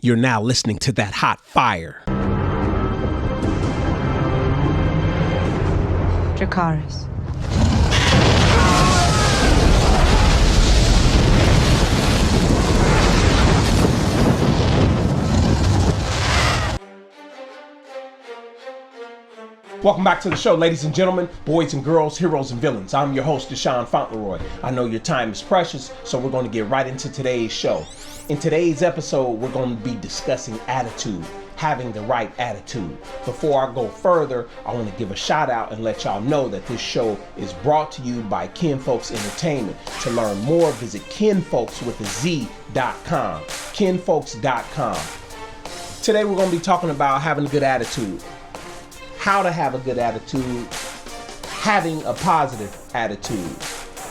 You're now listening to that hot fire. Dracarys. Welcome back to the show, ladies and gentlemen, boys and girls, heroes and villains. I'm your host, Deshaun Fauntleroy. I know your time is precious, so we're going to get right into today's show. In today's episode, we're going to be discussing attitude, having the right attitude. Before I go further, I want to give a shout out and let y'all know that this show is brought to you by Kinfolks Entertainment. To learn more, visit kinfolks.com, kinfolks.com. Today, we're going to be talking about having a good attitude. How to have a good attitude, having a positive attitude.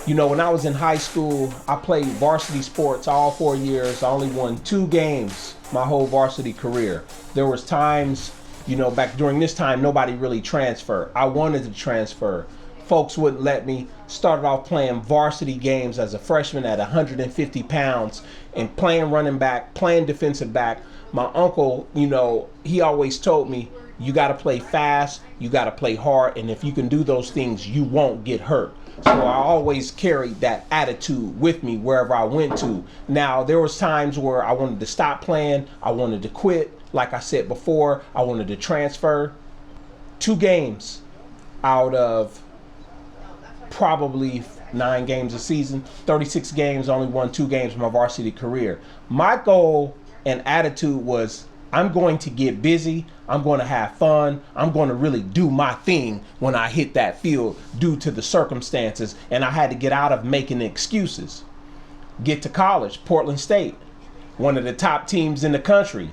You know, when I was in high school, I played varsity sports all 4 years. I only won 2 games my whole varsity career. There was times, you know, back during this time, nobody really transferred. I wanted to transfer. Folks wouldn't let me. Started off playing varsity games as a freshman at 150 pounds and playing running back, playing defensive back. My uncle, you know, he always told me, you got to play fast, you got to play hard, and if you can do those things, you won't get hurt. So I always carried that attitude with me wherever I went to. Now, there was times where I wanted to stop playing, I wanted to quit. Like I said before, I wanted to transfer. 2 games out of probably 9 games a season, 36 games, only won 2 games in my varsity career. My goal and attitude was, I'm going to get busy, I'm going to have fun, I'm going to really do my thing when I hit that field due to the circumstances, and I had to get out of making excuses. Get to college, Portland State, one of the top teams in the country.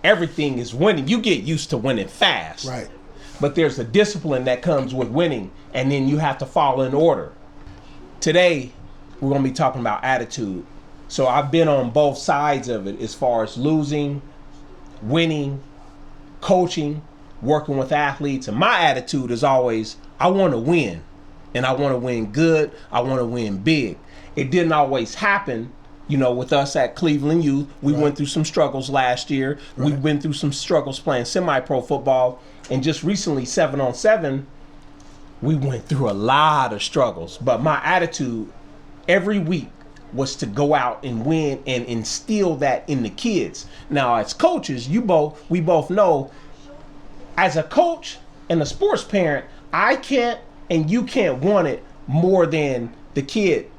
Everything is winning. You get used to winning fast. Right. But there's a discipline that comes with winning, and then you have to follow in order. Today, we're going to be talking about attitude. So I've been on both sides of it as far as losing, winning, coaching, working with athletes, and my attitude is always, I want to win, and I want to win good, I want to win big. It didn't always happen, you know, with us at Cleveland Youth. We went through some struggles last year. We went through some struggles playing semi-pro football, and just recently 7-on-7, we went through a lot of struggles. But my attitude every week was to go out and win and instill that in the kids. Now, as coaches, we both know, as a coach and a sports parent, I can't and you can't want it more than the kid.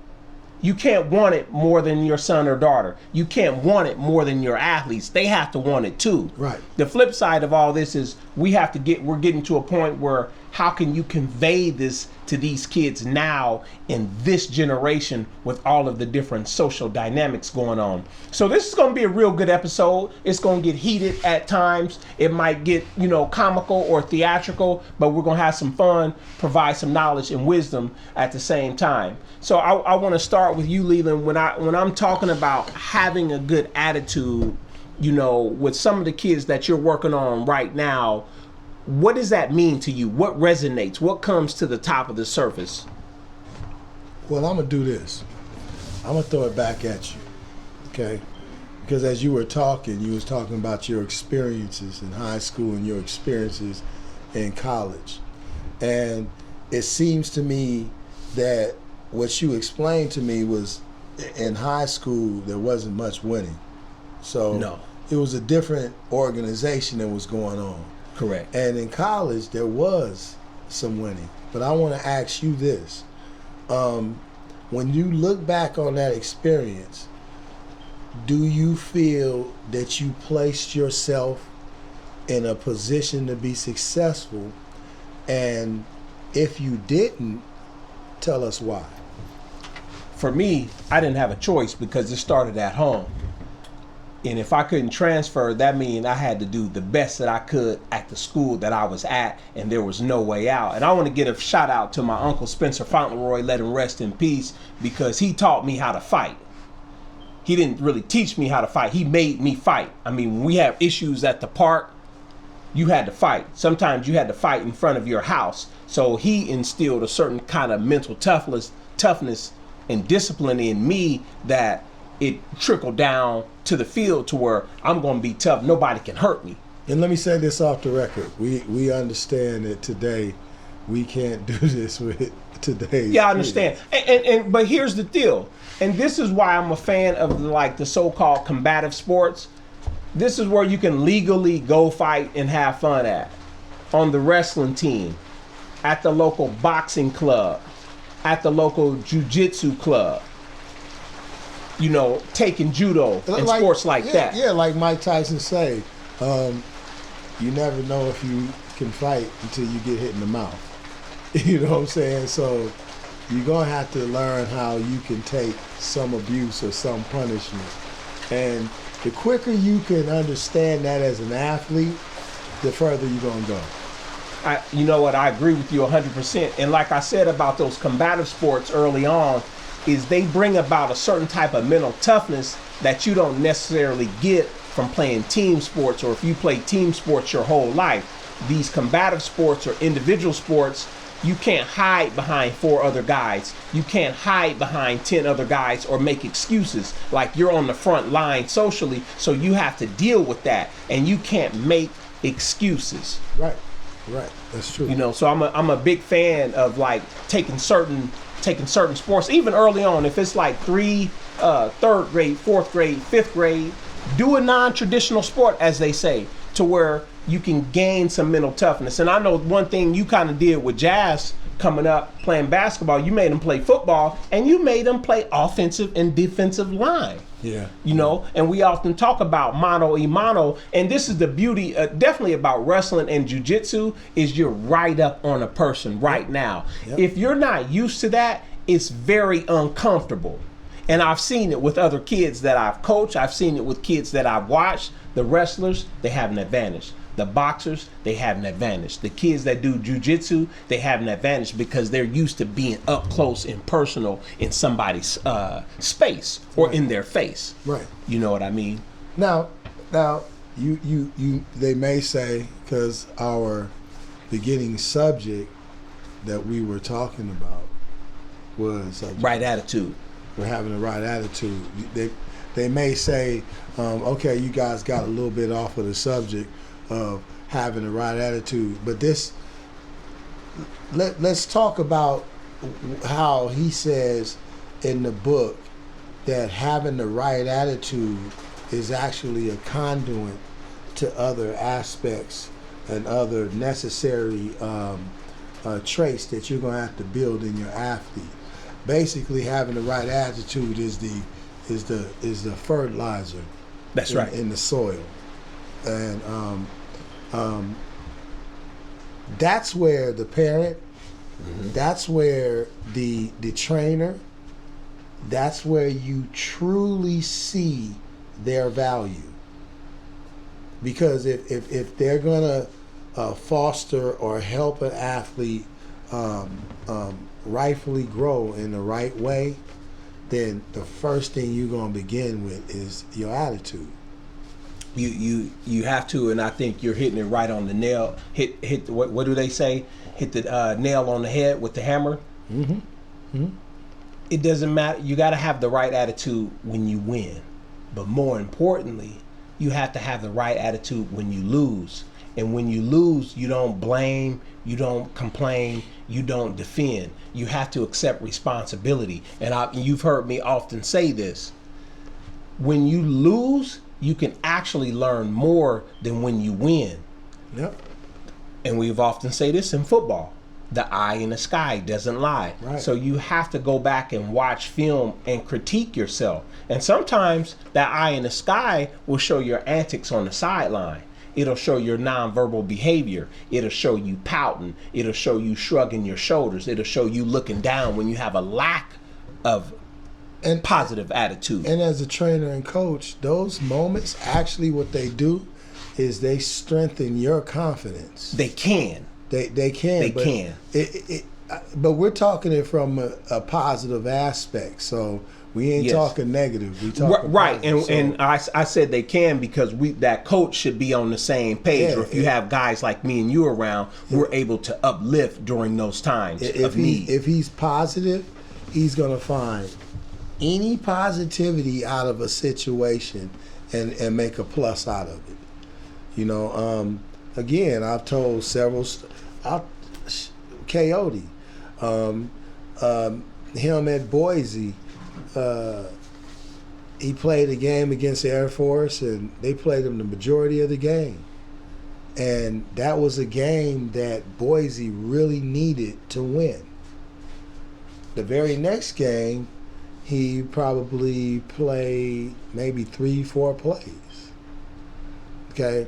You can't want it more than your son or daughter. You can't want it more than your athletes. They have to want it too. Right. The flip side of all this is we're getting to a point where how can you convey this to these kids now in this generation with all of the different social dynamics going on? So this is going to be a real good episode. It's going to get heated at times. It might get, you know, comical or theatrical, but we're going to have some fun, provide some knowledge and wisdom at the same time. So I want to start with you, Leland. When I'm talking about having a good attitude, you know, with some of the kids that you're working on right now, what does that mean to you? What resonates? What comes to the top of the surface? Well, I'm going to do this. I'm going to throw it back at you, okay? Because as you were talking, you was talking about your experiences in high school and your experiences in college. And it seems to me that what you explained to me was in high school, there wasn't much winning. So no. It was a different organization that was going on. Correct. And in college, there was some winning. But I want to ask you this. When you look back on that experience, do you feel that you placed yourself in a position to be successful? And if you didn't, tell us why. For me, I didn't have a choice because it started at home. And if I couldn't transfer, that means I had to do the best that I could at the school that I was at, and there was no way out. And I want to give a shout out to my uncle Spencer Fauntleroy, let him rest in peace, because he taught me how to fight. He didn't really teach me how to fight. He made me fight. I mean, when we have issues at the park, you had to fight. Sometimes you had to fight in front of your house. So he instilled a certain kind of mental toughness and discipline in me that it trickled down to the field to where I'm going to be tough. Nobody can hurt me. And let me say this off the record. We understand that today we can't do this with today's Yeah, I understand. And but here's the deal. And this is why I'm a fan of like the so-called combative sports. This is where you can legally go fight and have fun at. On the wrestling team, at the local boxing club, at the local jiu-jitsu club. You know, taking judo and sports like that. Yeah, like Mike Tyson say, you never know if you can fight until you get hit in the mouth. You know what I'm saying? So you're going to have to learn how you can take some abuse or some punishment. And the quicker you can understand that as an athlete, the further you're going to go. You know what? I agree with you 100%. And like I said about those combative sports early on, is they bring about a certain type of mental toughness that you don't necessarily get from playing team sports, or if you play team sports your whole life. These combative sports or individual sports, you can't hide behind 4 other guys. You can't hide behind 10 other guys or make excuses. Like you're on the front line socially, so you have to deal with that, and you can't make excuses. Right. That's true. You know, so I'm a big fan of like taking certain sports, even early on. If it's like 3rd grade, 4th grade, 5th grade, do a non-traditional sport, as they say, to where you can gain some mental toughness. And I know one thing you kind of did with Jazz coming up playing basketball, you made them play football, and you made them play offensive and defensive line. Yeah. You know, and we often talk about mano y mano, and this is the beauty definitely about wrestling and jiu-jitsu, is you're right up on a person right now. Yep. If you're not used to that, it's very uncomfortable. And I've seen it with other kids that I've coached. I've seen it with kids that I've watched. The wrestlers, they have an advantage. The boxers, they have an advantage. The kids that do jiu-jitsu, they have an advantage because they're used to being up close and personal in somebody's space or in their face. Right. You know what I mean? Now, you they may say, because our beginning subject that we were talking about was right attitude. We're having the right attitude. They may say, okay, you guys got a little bit off of the subject of having the right attitude, but let's talk about how he says in the book that having the right attitude is actually a conduit to other aspects and other necessary traits that you're going to have to build in your athlete. Basically, having the right attitude is the fertilizer. That's right. In the soil, and that's where the parent, that's where the trainer, that's where you truly see their value. Because if they're gonna foster or help an athlete rightfully grow in the right way, then the first thing you're gonna begin with is your attitude. You have to, and I think you're hitting it right on the nail. Hit what do they say? Hit the nail on the head with the hammer. Mm-hmm. Mm-hmm. It doesn't matter. You got to have the right attitude when you win, but more importantly, you have to have the right attitude when you lose. And when you lose, you don't blame, you don't complain, you don't defend. You have to accept responsibility. And you've heard me often say this. When you lose, you can actually learn more than when you win. Yep. And we've often say this in football. The eye in the sky doesn't lie. Right. So you have to go back and watch film and critique yourself. And sometimes that eye in the sky will show your antics on the sideline. It'll show your nonverbal behavior. It'll show you pouting. It'll show you shrugging your shoulders. It'll show you looking down when you have a lack of positive attitude. And as a trainer and coach, those moments, actually what they do is they strengthen your confidence. They can. They can. They can. But we're talking it from a positive aspect. So we ain't talking negative. We talking right. Positive. And I said they can because that coach should be on the same page. Or if you have guys like me and you around, we're able to uplift during those times of need. If he's positive, he's gonna find any positivity out of a situation and make a plus out of it. You know, again, I've told several, Coyote, him at Boise, he played a game against the Air Force, and they played him the majority of the game. And that was a game that Boise really needed to win. The very next game, he probably played maybe 3-4 plays. Okay?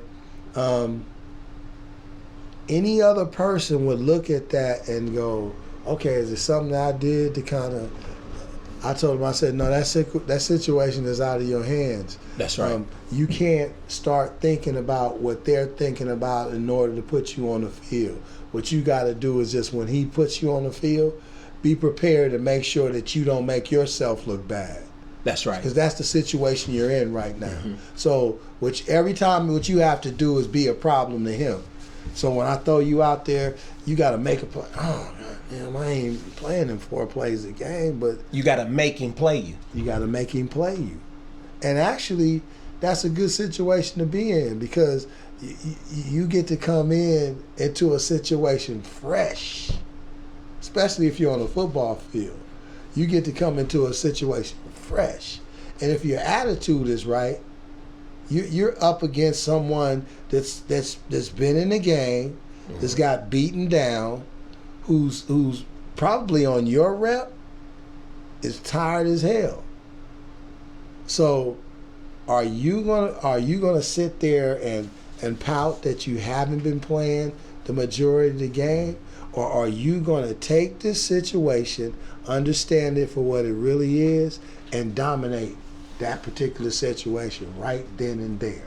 Any other person would look at that and go, okay, is it something that I did to kind of... I told him, I said, no, that situation is out of your hands. That's right. You can't start thinking about what they're thinking about in order to put you on the field. What you got to do is just when he puts you on the field, be prepared to make sure that you don't make yourself look bad. That's right. Because that's the situation you're in right now. Mm-hmm. So every time what you have to do is be a problem to him. So when I throw you out there, you got to make a play. Oh, damn, I ain't playing him 4 plays a game, but... You got to make him play you. You got to make him play you. And actually, that's a good situation to be in because you get to come into a situation fresh, especially if you're on a football field. You get to come into a situation fresh. And if your attitude is right, you're up against someone that's been in the game, mm-hmm. that's got beaten down, who's probably on your rep, is tired as hell. So are you gonna sit there and pout that you haven't been playing the majority of the game? Or are you gonna take this situation, understand it for what it really is, and dominate that particular situation right then and there?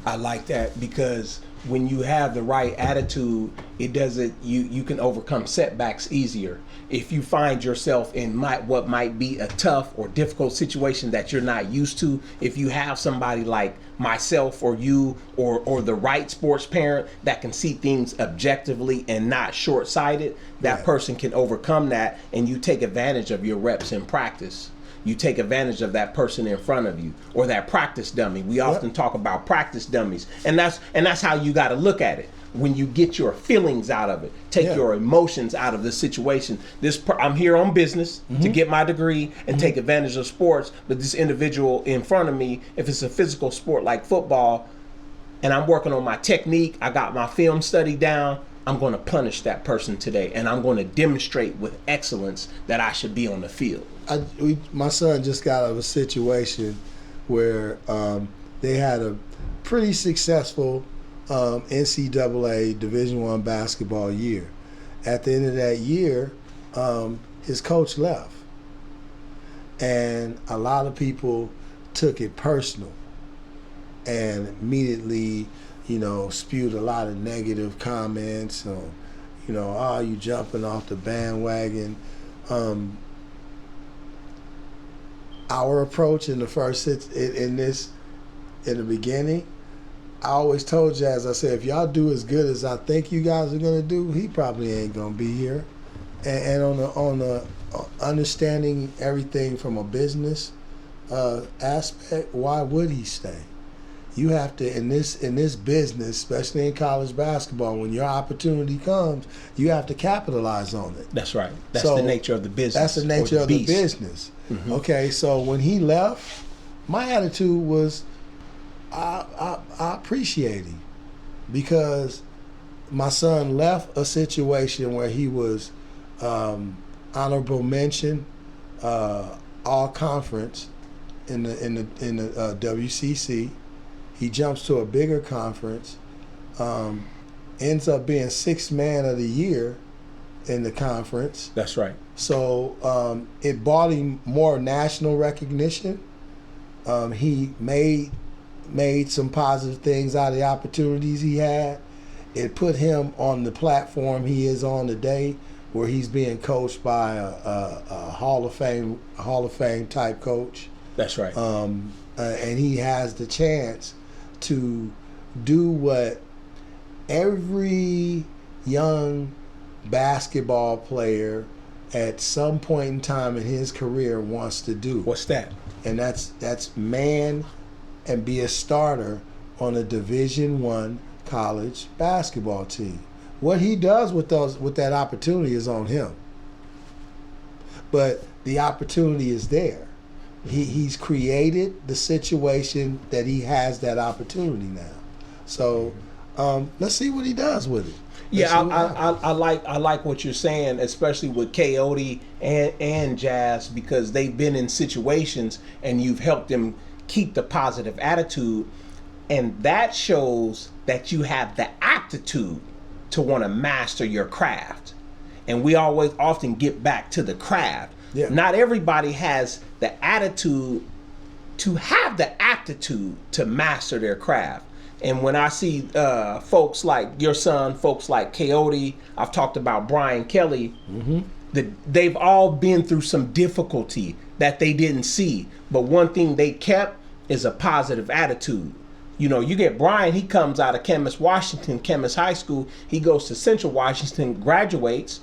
I like that because when you have the right attitude, you can overcome setbacks easier. If you find yourself in what might be a tough or difficult situation that you're not used to, if you have somebody like myself or you or the right sports parent that can see things objectively and not short-sighted, that person can overcome that, and you take advantage of your reps in practice. You take advantage of that person in front of you or that practice dummy. We often talk about practice dummies, and that's how you got to look at it. When you get your feelings out of it, take your emotions out of the situation. I'm here on business to get my degree and take advantage of sports, but this individual in front of me, if it's a physical sport like football, and I'm working on my technique, I got my film study down, I'm going to punish that person today, and I'm going to demonstrate with excellence that I should be on the field. My son just got out of a situation where they had a pretty successful NCAA Division I basketball year. At the end of that year, his coach left, and a lot of people took it personal and immediately, spewed a lot of negative comments on, you jumping off the bandwagon. Our approach in the beginning, I always told Jazz, I said, if y'all do as good as I think you guys are gonna do, he probably ain't gonna be here. And on the understanding everything from a business aspect, why would he stay? You have to, in this business, especially in college basketball, when your opportunity comes, you have to capitalize on it. That's right. That's the nature of the business. That's the nature of the business. Mm-hmm. Okay, so when he left, my attitude was, I appreciate him because my son left a situation where he was honorable mention, all conference in the WCC. He jumps to a bigger conference, ends up being 6th man of the year in the conference. That's right. So it brought him more national recognition. He made some positive things out of the opportunities he had. It put him on the platform he is on today, where he's being coached by a Hall of Fame type coach. That's right. And he has the chance to do what every young basketball player at some point in time in his career wants to do. What's that? And that's man and be a starter on a Division I college basketball team. What he does with that opportunity is on him. But the opportunity is there. He's created the situation that he has that opportunity now. So let's see what he does with it. Yeah, I like what you're saying, especially with Coyote and Jazz, because they've been in situations and you've helped them keep the positive attitude, and that shows that you have the aptitude to want to master your craft. And we often get back to the craft. Yeah. Not everybody has the attitude to have the aptitude to master their craft. And when I see folks like your son, folks like Coyote, I've talked about Brian Kelly, they've all been through some difficulty that they didn't see. But one thing they kept is a positive attitude. You know, you get Brian, he comes out of Camas, Washington, Camas High School. He goes to Central Washington, graduates.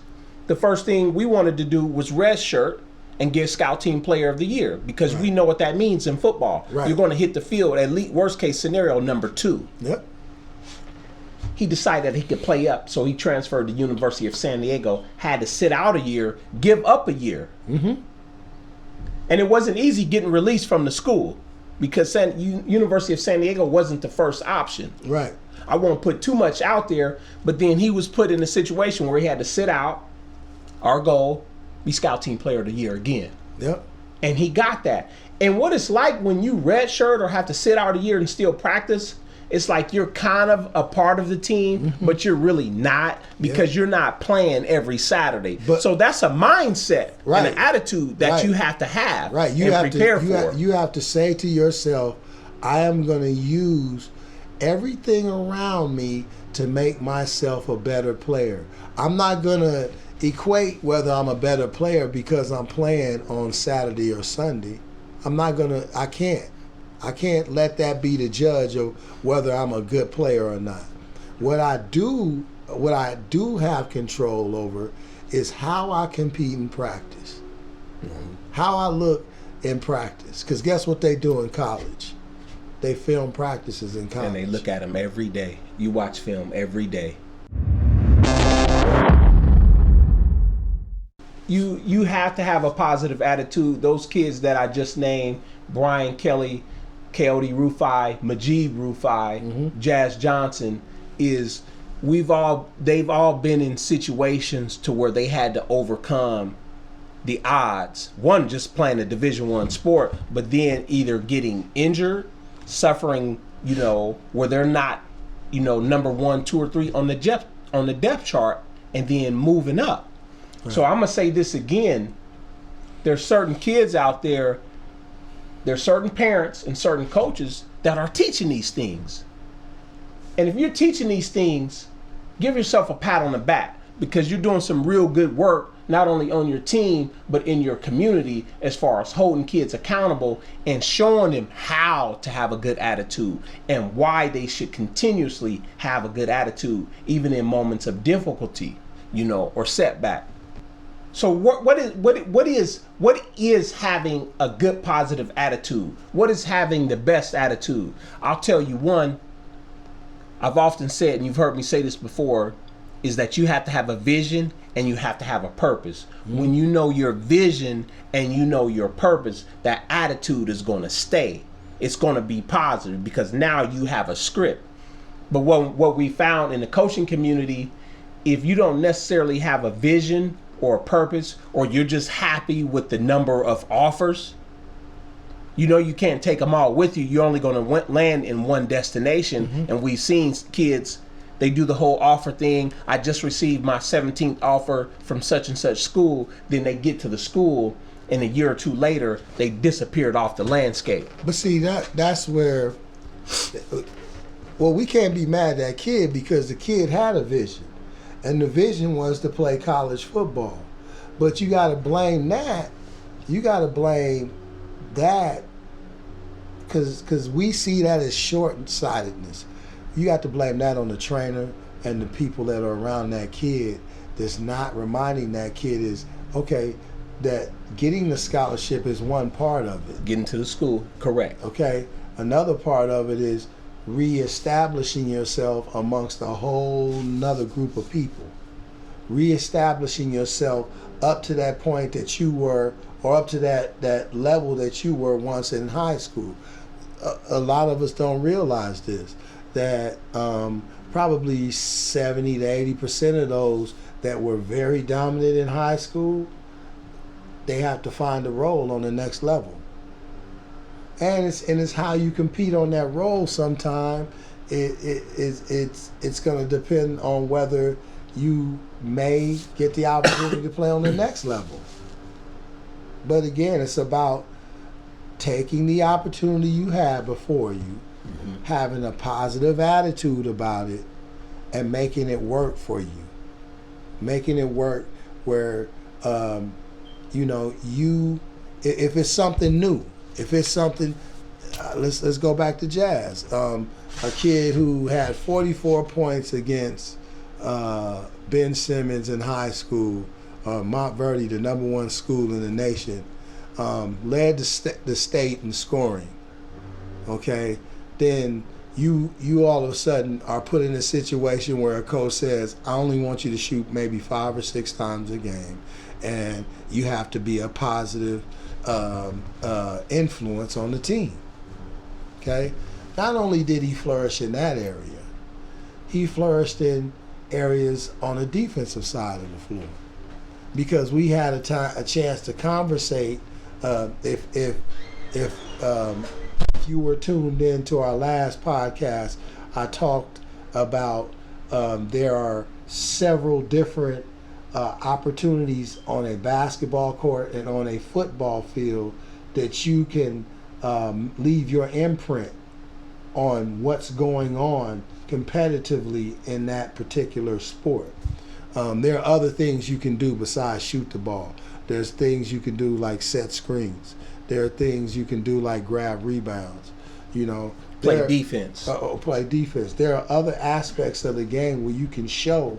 The first thing we wanted to do was redshirt and get Scout Team Player of the Year, because we know what that means in football. Right. You're going to hit the field at least worst case scenario number 2. Yep. He decided he could play up, so he transferred to University of San Diego, had to sit out a year, give up a year. And it wasn't easy getting released from the school, because University of San Diego wasn't the first option. Right. I won't put too much out there, but then he was put in a situation where he had to sit out. Our goal, be Scout Team Player of the Year again. Yep. And he got that. And what it's like when you redshirt or have to sit out a year and still practice, it's like you're kind of a part of the team, but you're really not, because you're not playing every Saturday. So that's a mindset and an attitude that you have to have and prepare for. You have to say to yourself, I am going to use everything around me to make myself a better player. I'm not going to equate whether I'm a better player because I'm playing on Saturday or Sunday. I can't let that be the judge of whether I'm a good player or not. What I do have control over is how I compete in practice. How I look in practice. Because guess what they do in college? They film practices in college. And they look at them every day. You watch film every day. You have to have a positive attitude. Those kids that I just named, Brian Kelly, Coyote Rufai, Majid Rufai, Jazz Johnson, they've all been in situations to where they had to overcome the odds. One, just playing a Division I sport, but then either getting injured, suffering, where they're not, number 1, 2, or 3 on the depth chart, and then moving up. Right. So I'm gonna say this again. There's certain kids out there, there's certain parents and certain coaches that are teaching these things. And if you're teaching these things, give yourself a pat on the back, because you're doing some real good work, not only on your team, but in your community, as far as holding kids accountable and showing them how to have a good attitude and why they should continuously have a good attitude, even in moments of difficulty, or setback. So what is having a good positive attitude? What is having the best attitude? I'll tell you one. I've often said, and you've heard me say this before, is that you have to have a vision and you have to have a purpose. When you know your vision and you know your purpose, that attitude is going to stay. It's going to be positive, because now you have a script. But what we found in the coaching community, if you don't necessarily have a vision or a purpose, or you're just happy with the number of offers, you can't take them all with you. You're only going to land in one destination. And we've seen kids, they do the whole offer thing. I just received my 17th offer from such and such school. Then they get to the school, and a year or two later, they disappeared off the landscape. But see, that's where, we can't be mad at that kid, because the kid had a vision. And the vision was to play college football. But you got to blame that. You got to blame that, because we see that as short-sightedness. You got to blame that on the trainer and the people that are around that kid that's not reminding that kid is, okay, that getting the scholarship is one part of it. Getting to the school, correct. Okay, another part of it is reestablishing yourself amongst a whole nother group of people. Reestablishing yourself up to that point that you were, or up to that level that you were once in high school. A lot of us don't realize this, that probably 70 to 80% of those that were very dominant in high school, they have to find a role on the next level. And it's how you compete on that role sometime. It's going to depend on whether you may get the opportunity to play on the next level. But again, it's about taking the opportunity you have before you, having a positive attitude about it, and making it work for you. Making it work where, if it's something new, if it's something, let's go back to jazz. A kid who had 44 points against Ben Simmons in high school, Montverde, the #1 school in the nation, led the state in scoring. Okay, then you all of a sudden are put in a situation where a coach says, I only want you to shoot maybe 5 or 6 times a game, and you have to be a positive influence on the team. Okay, not only did he flourish in that area, he flourished in areas on the defensive side of the floor, because we had a chance to conversate. If you were tuned in to our last podcast, I talked about there are several different opportunities on a basketball court and on a football field that you can leave your imprint on what's going on competitively in that particular sport. There are other things you can do besides shoot the ball. There's things you can do like set screens. There are things you can do like grab rebounds. Play defense. Play defense. There are other aspects of the game where you can show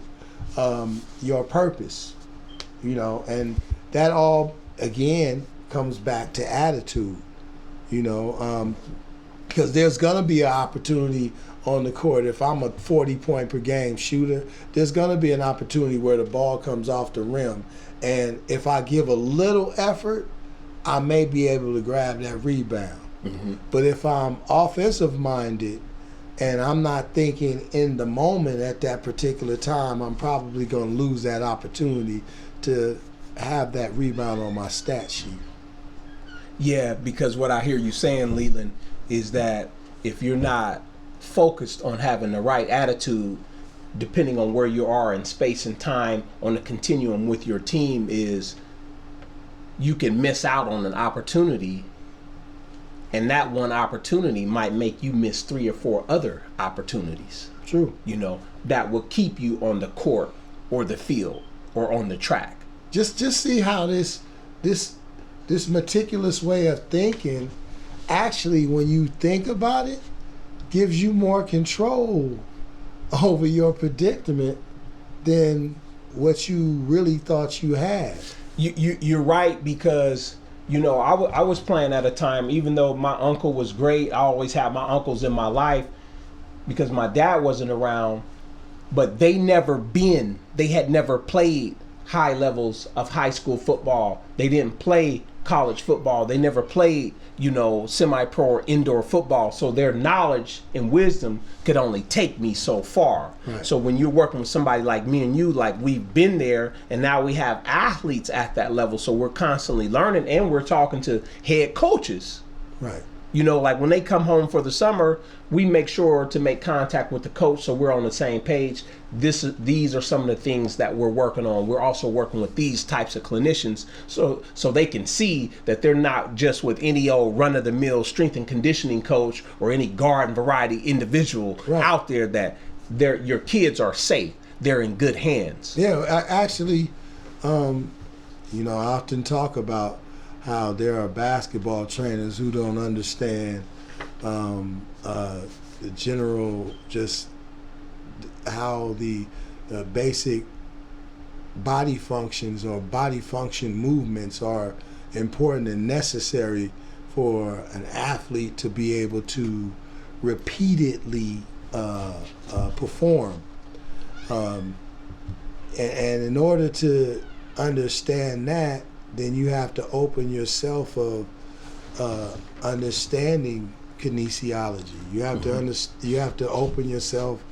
your purpose. And that all again comes back to attitude. Because there's gonna be an opportunity on the court. If I'm a 40-point per game shooter, there's gonna be an opportunity where the ball comes off the rim, and if I give a little effort, I may be able to grab that rebound. But if I'm offensive minded and I'm not thinking in the moment at that particular time, I'm probably going to lose that opportunity to have that rebound on my stat sheet. Yeah, because what I hear you saying, Leland, is that if you're not focused on having the right attitude, depending on where you are in space and time on the continuum with your team, is you can miss out on an opportunity, and that one opportunity might make you miss 3 or 4 other opportunities. True. That will keep you on the court or the field or on the track. Just see how this meticulous way of thinking, actually, when you think about it, gives you more control over your predicament than what you really thought you had. You're right, because I was playing at a time, even though my uncle was great. I always had my uncles in my life because my dad wasn't around, but they had never played high levels of high school football. They didn't play college football. They never played, semi-pro or indoor football. So their knowledge and wisdom could only take me so far. Right. So when you're working with somebody like me and you, like we've been there, and now we have athletes at that level. So we're constantly learning, and we're talking to head coaches. Right. Like when they come home for the summer, we make sure to make contact with the coach so we're on the same page. These are some of the things that we're working on. We're also working with these types of clinicians so they can see that they're not just with any old run-of-the-mill strength and conditioning coach or any garden variety individual out there, that your kids are safe. They're in good hands. Yeah, I often talk about how there are basketball trainers who don't understand the general, just how the basic body functions or body function movements are important and necessary for an athlete to be able to repeatedly perform. And in order to understand that, then you have to open yourself of understanding kinesiology. You have you have to open yourself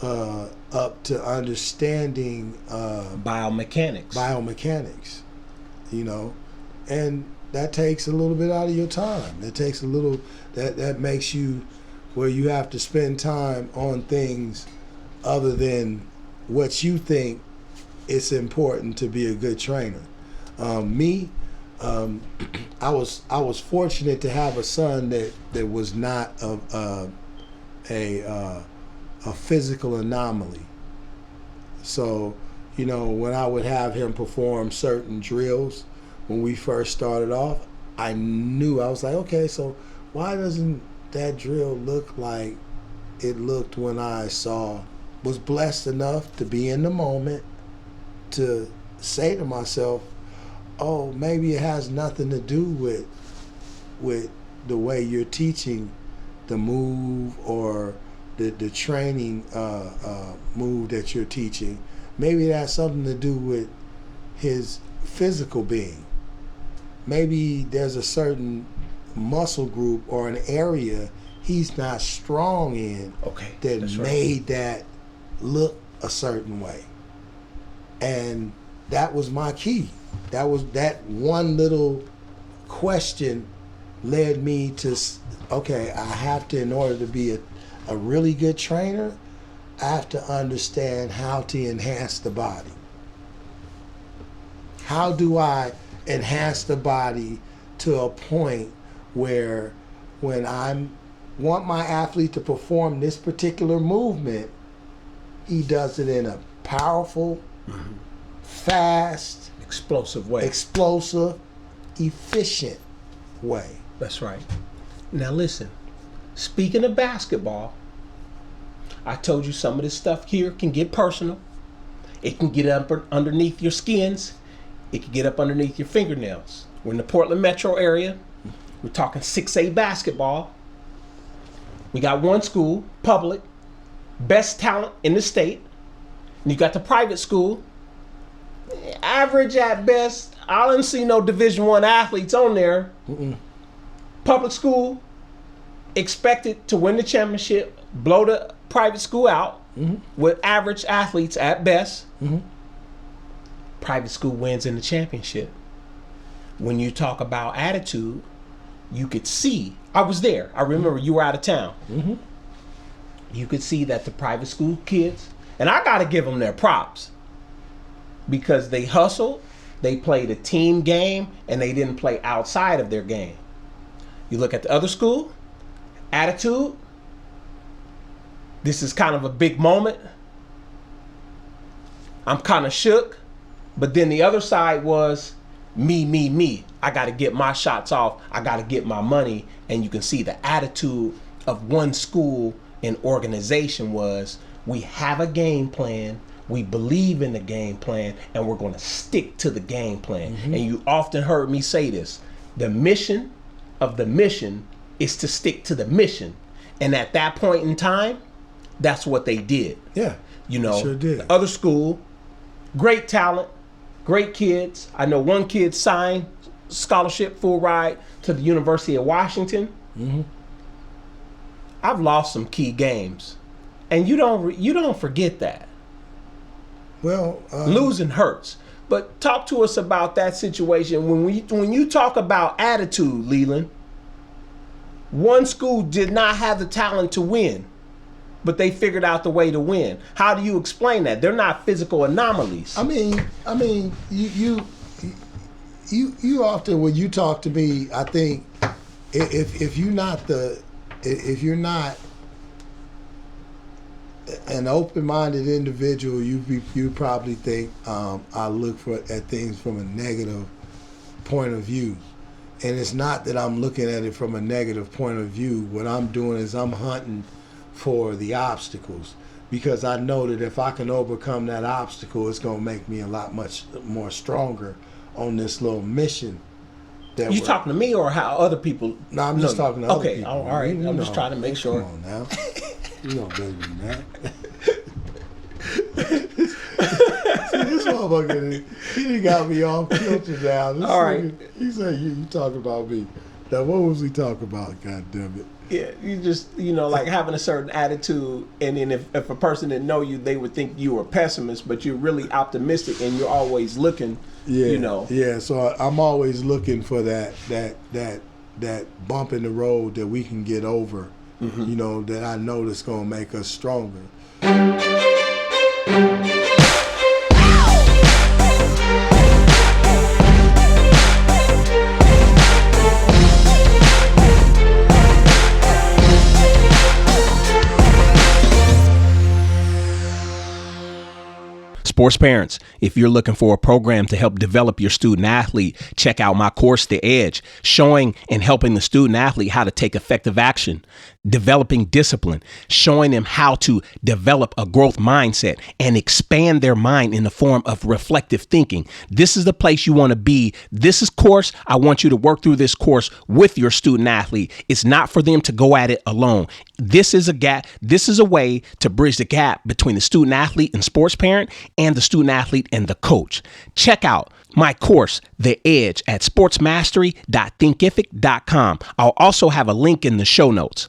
up to understanding biomechanics. You know, and that takes a little bit out of your time. That takes a little. That makes you where you have to spend time on things other than what you think it's important to be a good trainer. I was fortunate to have a son that was not a physical anomaly. So, you know, when I would have him perform certain drills when we first started off, I was like, okay, so why doesn't that drill look like it looked when I was blessed enough to be in the moment to say to myself, oh, maybe it has nothing to do with the way you're teaching the move or the training move that you're teaching. Maybe it has something to do with his physical being. Maybe there's a certain muscle group or an area he's not strong in that made that look a certain way. And that was my key. That one little question led me to, okay, I have to, in order to be a really good trainer, I have to understand how to enhance the body. How do I enhance the body to a point where when I want my athlete to perform this particular movement, he does it in a powerful, fast, explosive, efficient way. That's right. Now listen, speaking of basketball, I told you some of this stuff here can get personal. It can get up underneath your skins. It can get up underneath your fingernails. We're in the Portland metro area. We're talking 6A basketball. We got one school, public, best talent in the state. And you got the private school, average at best. I don't see no Division I athletes on there. Public school, expected to win the championship, blow the private school out with average athletes at best. Private school wins in the championship. When you talk about attitude, you could see, I was there. I remember you were out of town. You could see that the private school kids, and I got to give them their props because they hustled, they played a team game, and they didn't play outside of their game. You look at the other school, attitude, this is kind of a big moment. I'm kind of shook, but then the other side was me. I got to get my shots off. I got to get my money. And you can see the attitude of one school and organization was, we have a game plan, we believe in the game plan, and we're going to stick to the game plan. And you often heard me say this, the mission of the mission is to stick to the mission. And at that point in time, that's what they did. Yeah, you know, sure did. The other school, great talent, great kids. I know one kid signed scholarship full ride to the University of Washington. I've lost some key games, and you don't forget that. Well, losing hurts. But talk to us about that situation. When you talk about attitude, Leland, one school did not have the talent to win, but they figured out the way to win. How do you explain that? They're not physical anomalies. I mean, you often, when you talk to me, I think if you're not an open-minded individual, you probably think I look at things from a negative point of view. And it's not that I'm looking at it from a negative point of view. What I'm doing is I'm hunting for the obstacles, because I know that if I can overcome that obstacle, it's going to make me a lot much more stronger on this little mission. That You talking to me or how other people? No, I'm just talking to other okay, people. all right. You I'm just know. trying to make sure. Come on now. You know better than that. See, this motherfucker, he done got me off kilter now. All right. He said, you talking about me. Now, what was he talking about, God damn it? Yeah, you just, like having a certain attitude, and then if a person didn't know you, they would think you were a pessimist, but you're really optimistic and you're always looking, Yeah, so I'm always looking for that bump in the road that we can get over, that I know that's going to make us stronger. Sports parents, if you're looking for a program to help develop your student athlete, check out my course, The Edge, showing and helping the student athlete how to take effective action, developing discipline, showing them how to develop a growth mindset and expand their mind in the form of reflective thinking. This is the place you want to be. This is course. I want you to work through this course with your student athlete. It's not for them to go at it alone. This is a gap. This is a way to bridge the gap between the student athlete and sports parent and the student athlete and the coach. Check out my course, The Edge, at sportsmastery.thinkific.com. I'll also have a link in the show notes.